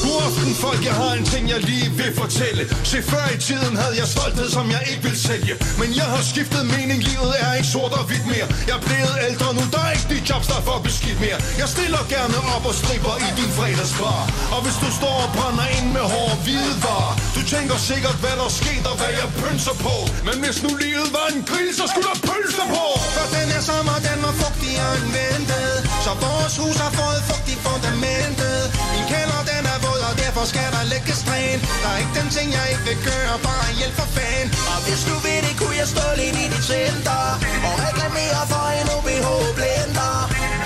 God aften folk, jeg har en ting jeg lige vil fortælle. Se, før i tiden havde jeg stolthed som jeg ikke vil sælge. Men jeg har skiftet mening, livet er ikke sort og hvidt mere. Jeg er blevet ældre nu, der er ikke de jobs der er for beskidt mere. Jeg stiller gerne op og stripper i din fredagsbar. Og hvis du står og brænder ind med hårde hvidevarer, du tænker sikkert hvad der skete og hvad jeg pønser på. Men hvis nu livet var en grill, så skulle der pølser på. For den her sommer, den var fugtig og anventet, så vores hus har fået fugtig fundamentet. Min kælder den er våd, og derfor skal der lægges træn. Der er ikke den ting jeg ikke vil gøre, bare hjælp for fan. Og hvis du vil det, kunne jeg stå lidt i dit center og reklamere for en OBH-blender.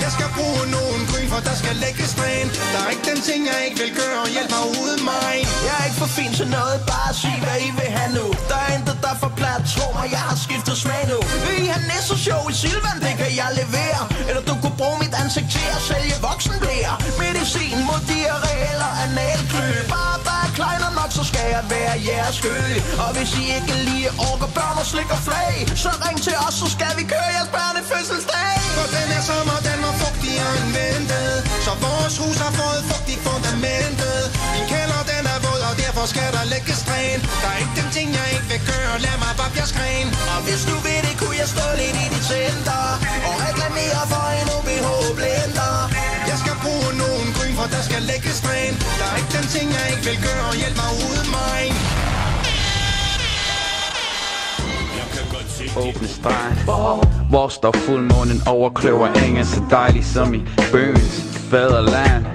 Jeg skal bruge nogen gryn, for der skal lægges træn. Der er ikke den ting jeg ikke vil gøre, hjælp mig uden mig. Jeg er ikke for fin til noget, bare sig hvad I vil have nu. Der er intet der for plat, tro mig, jeg har skiftet smag nu. Vil I have næste show i Silvan, det kan jeg levere. Eller du kunne bruge mit ansigt til at sælge voksenblære. Medicin mod diarré eller analklø. Bare der er kleiner nok, så skal jeg være jeres skød. Og hvis I ikke lige orker børn og slik og flag, så ring til os, så skal vi køre jeres børnefødselsdag. For den her sommer, den var fugtig og anventet, så vores hus har fået fugtig fundamentet. Min kælder den er våd, og derfor skal der lægges træn. Der er ikke den ting jeg ikke vil gøre, lad mig bare bjerg skræn. Og hvis du vil det, kunne jeg stå lidt i dit center og reklamere for en OBH-blender. Jeg skal bruge nogen gryn, for der skal lægges træn. Der er ikke den ting jeg ikke vil gøre, hjælp mig uden mig. Åbne strand, hvor står fuldmånen over kløver engen, så dejlig som i bøgens fædreland.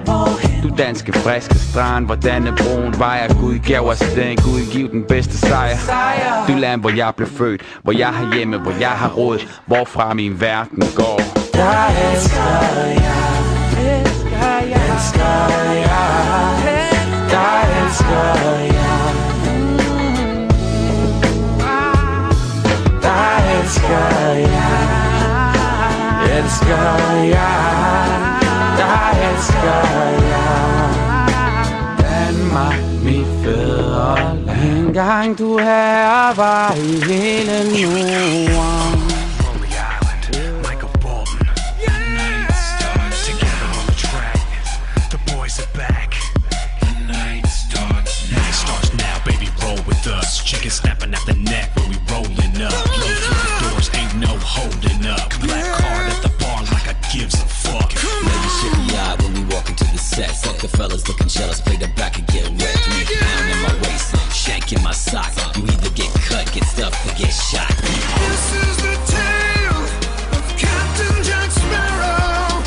Du danske friske strand, hvor Dannebroen vejer. Gud gav os den, Gud giv den bedste sejr. Du land, hvor jeg blev født, hvor jeg har hjemme, hvor jeg har råd, hvorfra min verden går. Der elsker jeg, elsker jeg, der elsker jeg. Der elsker jeg, elsker jeg, der elsker jeg. Danmark, mit fædreland. Engang du her var i hele Norden. Chicken snapping at the neck when we rolling up. Blow through the doors, ain't no holding up. Black card at the bar like I gives a fuck. Ladies shake the eye when we walk into the set. Fuck the fellas looking jealous, play the back and get wet. 3 pound in my waist, shank in my sock. You either get cut, get stuffed, or get shot. This is the tale of Captain Jack Sparrow,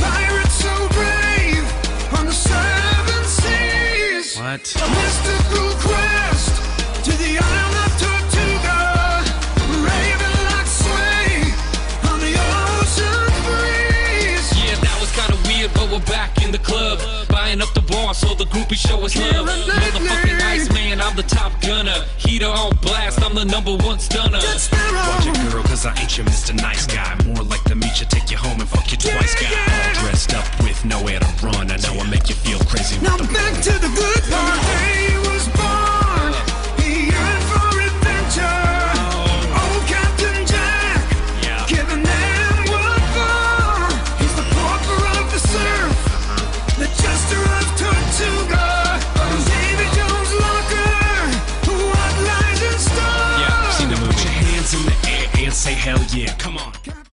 pirate so brave on the 7 seas. What? A mystical quest to the island of Tortuga, raving like sway on the ocean breeze. Yeah, that was kinda weird, but we're back in the club, buying up the bar so the groupies show us love. Motherfucking Iceman, I'm the top gunner. Heater on blast, I'm the #1 stunner. Jack Sparrow. Watch it, girl, cause I ain't your Mr. Nice Guy. More like the meet you, take you home and fuck